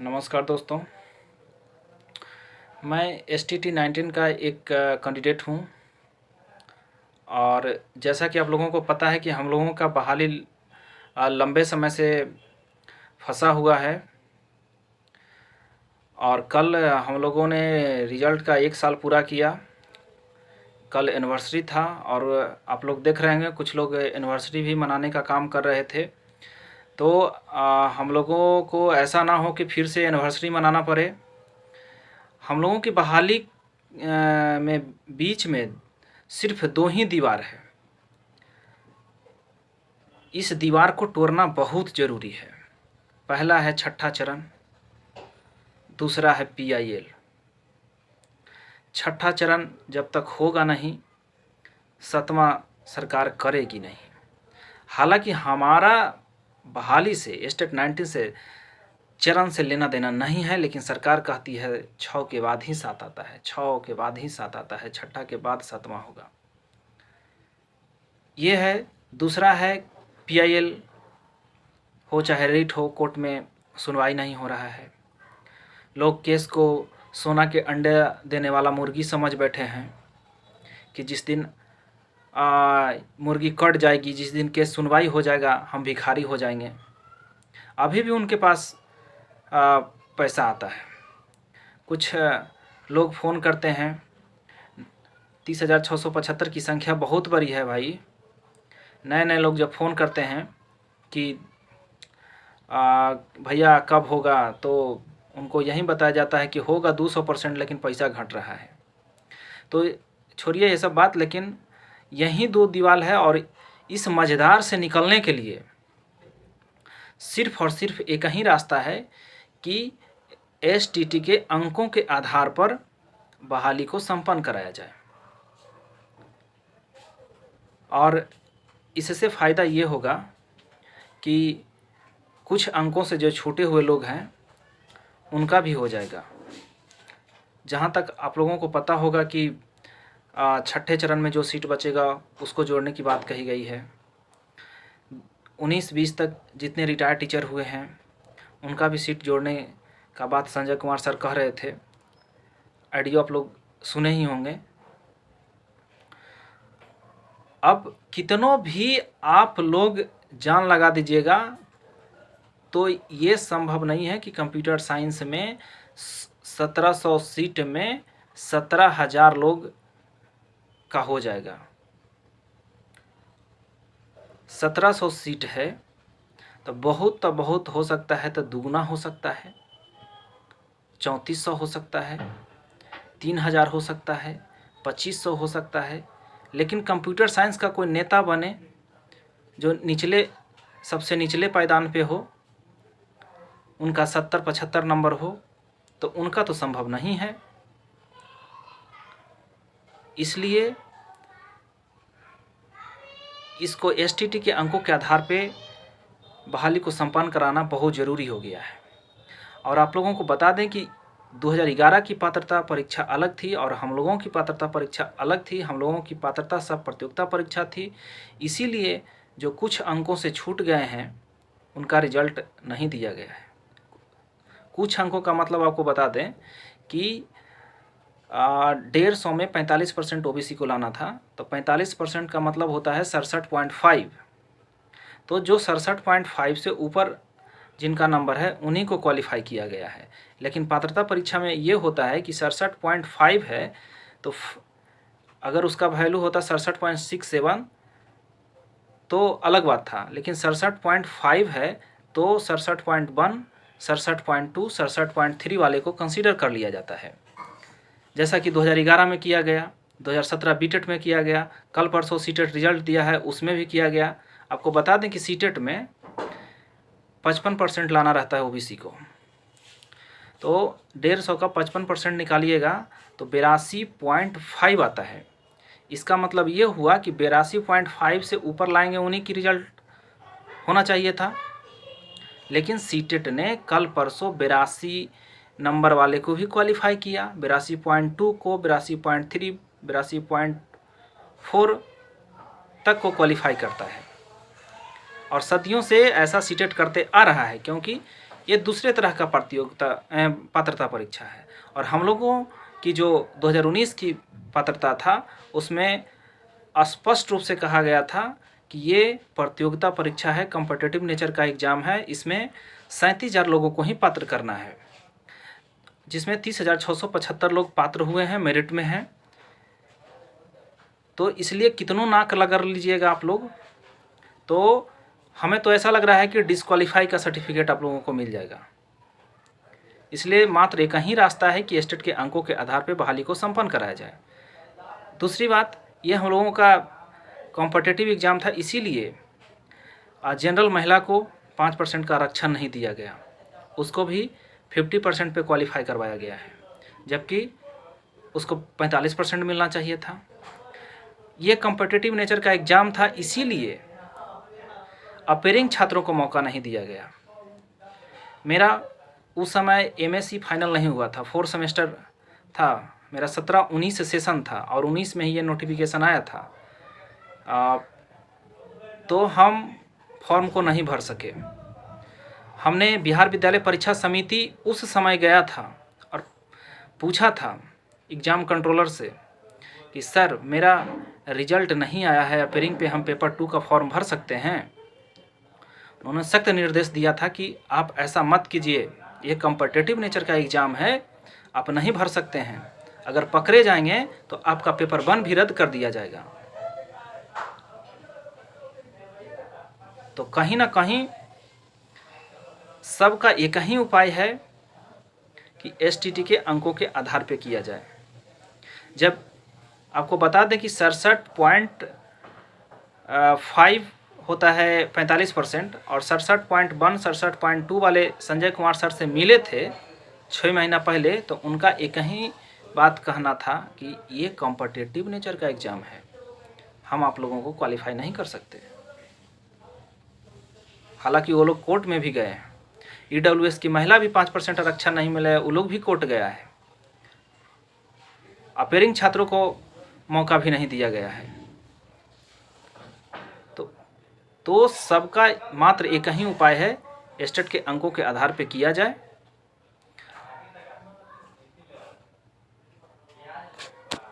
नमस्कार दोस्तों, मैं STT 19 का एक कैंडिडेट हूँ। और जैसा कि आप लोगों को पता है कि हम लोगों का बहाली लंबे समय से फंसा हुआ है। और कल हम लोगों ने रिज़ल्ट का 1 साल पूरा किया। कल एनिवर्सरी था और आप लोग देख रहे होंगे कुछ लोग एनिवर्सरी भी मनाने का काम कर रहे थे। तो हम लोगों को ऐसा ना हो कि फिर से एनिवर्सरी मनाना पड़े। हम लोगों की बहाली में बीच में सिर्फ 2 ही दीवार है। इस दीवार को तोड़ना बहुत ज़रूरी है। पहला है छठा चरण, दूसरा है PIL। छठा चरण जब तक होगा नहीं, सतवां सरकार करेगी नहीं। हालांकि हमारा बहाली से स्टेट 19 से चरण से लेना देना नहीं है, लेकिन सरकार कहती है 6 के बाद ही 7 आता है, 6 के बाद ही 7 आता है, छठा के बाद 7वां होगा। ये है। दूसरा है PIL हो चाहे रिट हो, कोर्ट में सुनवाई नहीं हो रहा है। लोग केस को सोना के अंडे देने वाला मुर्गी समझ बैठे हैं कि जिस दिन मुर्गी कट जाएगी, जिस दिन केस सुनवाई हो जाएगा, हम भिखारी हो जाएंगे। अभी भी उनके पास पैसा आता है। कुछ लोग फ़ोन करते हैं। 30,675 की संख्या बहुत बड़ी है भाई। नए नए लोग जब फ़ोन करते हैं कि भैया कब होगा, तो उनको यही बताया जाता है कि होगा 200%, लेकिन पैसा घट रहा है। तो छोड़िए ये सब बात, लेकिन यही 2 दीवार है। और इस मझधार से निकलने के लिए सिर्फ और सिर्फ एक ही रास्ता है कि STT के अंकों के आधार पर बहाली को संपन्न कराया जाए। और इससे फ़ायदा ये होगा कि कुछ अंकों से जो छूटे हुए लोग हैं उनका भी हो जाएगा। जहाँ तक आप लोगों को पता होगा कि छठे चरण में जो सीट बचेगा उसको जोड़ने की बात कही गई है। 19-20 तक जितने रिटायर्ड टीचर हुए हैं उनका भी सीट जोड़ने का बात संजय कुमार सर कह रहे थे। ऑडियो आप लोग सुने ही होंगे। अब कितनों भी आप लोग जान लगा दीजिएगा, तो ये संभव नहीं है कि कंप्यूटर साइंस में 1700 सीट में 17,000 लोग का हो जाएगा। 1700 सीट है तो बहुत हो सकता है, तो दुगना हो सकता है, 3400 हो सकता है, 3000 हो सकता है, 2500 हो सकता है। लेकिन कंप्यूटर साइंस का कोई नेता बने जो सबसे निचले पायदान पे हो, उनका 70-75 नंबर हो, तो उनका तो संभव नहीं है। इसलिए इसको STT के अंकों के आधार पे बहाली को संपन्न कराना बहुत ज़रूरी हो गया है। और आप लोगों को बता दें कि 2011 की पात्रता परीक्षा अलग थी और हम लोगों की पात्रता परीक्षा अलग थी। हम लोगों की पात्रता सब प्रतियोगिता परीक्षा थी। इसीलिए जो कुछ अंकों से छूट गए हैं उनका रिजल्ट नहीं दिया गया है। कुछ अंकों का मतलब आपको बता दें कि 150 में 45% OBC को लाना था, तो 45% का मतलब होता है 67.5। तो जो 67.5 से ऊपर जिनका नंबर है उन्हीं को क्वालिफाई किया गया है। लेकिन पात्रता परीक्षा में ये होता है कि 67.5 है, तो अगर उसका वैल्यू होता 67.67 तो अलग बात था। लेकिन 67.5 है तो 67.1, 67.2, 67.3 वाले को कंसीडर कर लिया जाता है। जैसा कि 2011 में किया गया, 2017 BTET में किया गया, कल परसों CTET रिजल्ट दिया है उसमें भी किया गया। आपको बता दें कि CTET में 55% लाना रहता है OBC को, तो 150 का 55% निकालिएगा तो 82.5 आता है। इसका मतलब ये हुआ कि 82.5 से ऊपर लाएंगे उन्हीं की रिजल्ट होना चाहिए था। लेकिन CTET ने कल परसों 82 नंबर वाले को भी क्वालिफाई किया, 82.2 को, 82.3, 82.4 तक को क्वालिफाई करता है। और सदियों से ऐसा CTET करते आ रहा है, क्योंकि ये दूसरे तरह का पात्रता परीक्षा है। और हम लोगों की जो 2019 की पात्रता था उसमें स्पष्ट रूप से कहा गया था कि ये प्रतियोगिता परीक्षा है, कॉम्पिटिटिव नेचर का एग्ज़ाम है, इसमें 37,000 लोगों को ही पात्र करना है, जिसमें 30,675 लोग पात्र हुए हैं, मेरिट में हैं। तो इसलिए कितनों नाक लगा लीजिएगा आप लोग, तो हमें तो ऐसा लग रहा है कि डिस्क्वालीफाई का सर्टिफिकेट आप लोगों को मिल जाएगा। इसलिए मात्र एक ही रास्ता है कि एस्टेट के अंकों के आधार पर बहाली को संपन्न कराया जाए। दूसरी बात, ये हम लोगों का कॉम्पिटिटिव एग्ज़ाम था, इसीलिए जनरल महिला को 5% का आरक्षण नहीं दिया गया, उसको भी 50% पे क्वालिफाई करवाया गया है, जबकि उसको 45% मिलना चाहिए था। ये कॉम्पिटिटिव नेचर का एग्ज़ाम था, इसीलिए अपेयरिंग छात्रों को मौका नहीं दिया गया। मेरा उस समय एमएससी फाइनल नहीं हुआ था, 4 सेमेस्टर था मेरा, 17-19 सेशन था और 19 में ही ये नोटिफिकेशन आया था। तो हम फॉर्म को नहीं भर सके। हमने बिहार विद्यालय परीक्षा समिति उस समय गया था और पूछा था एग्ज़ाम कंट्रोलर से कि सर मेरा रिजल्ट नहीं आया है, अपेयरिंग पे हम पेपर 2 का फॉर्म भर सकते हैं। उन्होंने सख्त निर्देश दिया था कि आप ऐसा मत कीजिए, ये कॉम्पिटिटिव नेचर का एग्ज़ाम है, आप नहीं भर सकते हैं। अगर पकड़े जाएंगे तो आपका पेपर 1 भी रद्द कर दिया जाएगा। तो कहीं ना कहीं सबका एक ही उपाय है कि एसटीटी के अंकों के आधार पे किया जाए। जब आपको बता दें कि 67.5 होता है 45% और 67.1 67.2 वाले संजय कुमार सर से मिले थे 6 महीना पहले, तो उनका एक ही बात कहना था कि ये कॉम्पिटिटिव नेचर का एग्ज़ाम है, हम आप लोगों को क्वालिफाई नहीं कर सकते। हालांकि वो लोग कोर्ट में भी गए हैं, ईडब्ल्यूएस की महिला भी 5% आरक्षण नहीं मिला है, वो लोग भी कोर्ट गया है। अपेयरिंग छात्रों को मौका भी नहीं दिया गया है। तो सबका मात्र एक ही उपाय है, एस्टेट के अंकों के आधार पर किया जाए।